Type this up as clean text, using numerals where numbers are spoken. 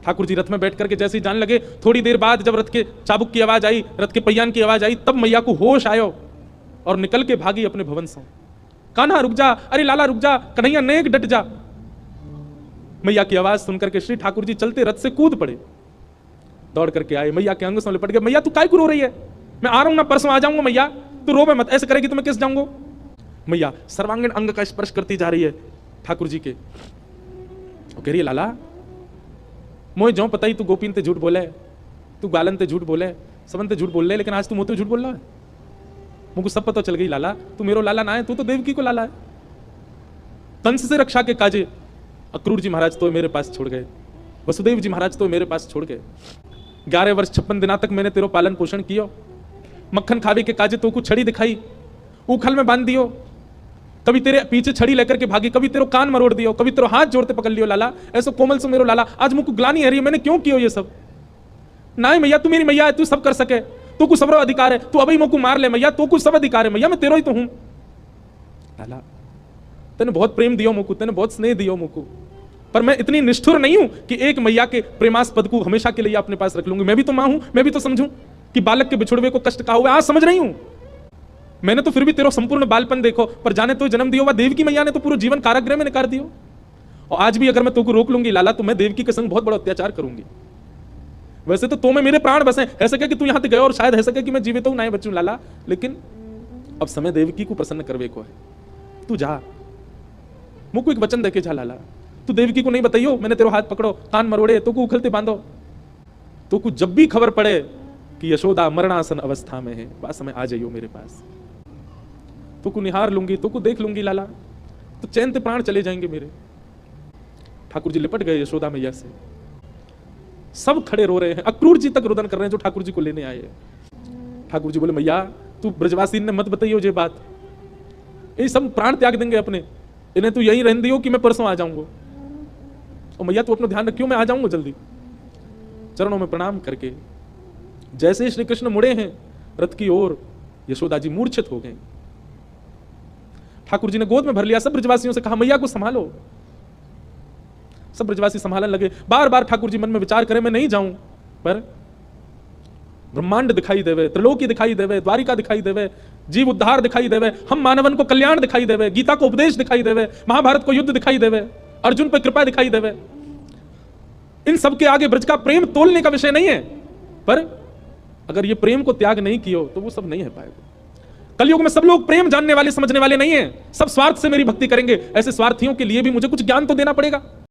ठाकुर जी रथ में बैठ करके जैसे ही जाने लगे, थोड़ी देर बाद जब रथ के चाबुक की आवाज आई, रथ के पहियान की आवाज आई, तब मैया को होश आयो और निकल के भागी अपने भवन से। कान्हा रुक जा, अरे लाला रुक जा, कन्हैया नेक डट जा। मैया की आवाज सुनकर के श्री ठाकुर जी चलते रथ से कूद पड़े, दौड़ करके आए, मैया के अंग से लिपट गए। मैया तू काय को रो रही है? मैं आ रहा हूं ना, परसों आ जाऊंगा। मैया तू रोवे मत, ऐसे करेगी तो मैं किस जाऊंगा? मैया सर्वांगीण अंग का स्पर्श करती जा रही है ठाकुर जी के, कह रही है लाला मोए जो पता ही तू गोपीन ते झूठ बोले, तू गालन ते झूठ बोले, सबन ते झूठ बोल ले, लेकिन आज तू मोते झूठ बोल रहा है। मुझको सब पता चल गई लाला, तू मेरो लाला ना है, तू तो देवकी को लाला है। कंस से रक्षा के काजे अक्रूर जी महाराज तो मेरे पास छोड़ गए, वसुदेव जी महाराज तो मेरे पास छोड़ गए। 11 वर्ष 56 दिना तक मैंने तेरो पालन पोषण किया। मक्खन खावे के काजे तो को छड़ी दिखाई, उखल में बांध दियो, कभी तेरे पीछे छड़ी लेकर के भागी, कभी तेरो कान मरोड़ दियो, कभी तेरो हाथ जोड़ते पकड़ लियो लाला, ऐसो कोमल से मेरो लाला। आज मुझको ग्लानी है रही है, मैंने क्यों किया ये सब? ना मैया तू मेरी मैया है, तू सब कर सके, तू को सबरो अधिकार है, तू अभी मुझको मार ले मैया, तू को सब अधिकार है मैया, मैं तेरो ही तो हूं। लाला तेने बहुत प्रेम दियो मुझको, तेने बहुत स्नेह दियो मुझको, पर मैं इतनी निष्ठुर नहीं हूं कि एक मैया के प्रेमास्पद को हमेशा के लिए अपने पास रख लूंगी। मैं भी तो मां हूं, मैं भी तो समझूं कि बालक के बिछुड़वे को कष्ट का हुआ, आज समझ रही हूं। मैंने तो फिर भी तेरा संपूर्ण बालपन देखो, पर जाने तो जन्म दियो, वह देवकी मैया ने तो पूरा जीवन कारागृह में निकाल दियो। और आज भी अगर मैं तुमको रोक लूंगी लाला, तो मैं देवकी के संग बहुत बड़ा अत्याचार करूंगी। वैसे तो में मेरे प्राण बसे, ऐसे कह कि तू यहां तक गए और शायद ऐसा कह कि मैं जीवित हूं ना बचूं लाला, लेकिन अब समय देवकी को प्रसन्न करवे को है। तू जा, मुझको एक वचन देके जा लाला, तू देवकी को नहीं बताइयो मैंने तेरा हाथ पकड़ो, कान मरोड़े, तो को उखलते बांधो, तो को जब भी खबर पड़े कि यशोदा मरणासन अवस्था में है, वह समय आ जाइयो मेरे पास, तो को निहार लूंगी, तो को देख लूंगी लाला, तो चैन से प्राण चले जाएंगे मेरे। ठाकुर जी लिपट गए यशोदा मैया से, सब खड़े रो रहे हैं, अक्रूर जी तक रुदन कर रहे हैं जो ठाकुर जी को लेने आए हैं। ठाकुर जी बोले मैया तू ब्रजवासी ने मत बताइयो ये बात, ये सब प्राण त्याग देंगे अपने, इन्हें तू यहीं रहने दियो कि मैं परसों आ जाऊंगा। और मैया तू अपना ध्यान रखियो, मैं आ जाऊंगा जल्दी। चरणों में प्रणाम करके जैसे श्री कृष्ण मुड़े हैं रथ की ओर, यशोदा जी मूर्छित हो गए। ठाकुर जी ने गोद में भर लिया, सब ब्रजवासियों से कहा मैया को संभालो। सब ब्रजवासी संभालने लगे। बार बार ठाकुर जी मन में विचार करें मैं नहीं जाऊं, पर ब्रह्मांड दिखाई देवे, त्रिलोकी दिखाई देवे, द्वारिका दिखाई देवे, जीव उद्धार दिखाई देवे, हम मानवन को कल्याण दिखाई देवे, गीता को उपदेश दिखाई देवे, महाभारत को युद्ध दिखाई देवे, अर्जुन पर कृपा दिखाई देवे। इन सब के आगे ब्रज का प्रेम तोलने का विषय नहीं है, पर अगर ये प्रेम को त्याग नहीं किया तो वो सब नहीं है पाएगा। कलयुग में सब लोग प्रेम जानने वाले समझने वाले नहीं है, सब स्वार्थ से मेरी भक्ति करेंगे। ऐसे स्वार्थियों के लिए भी मुझे कुछ ज्ञान तो देना पड़ेगा।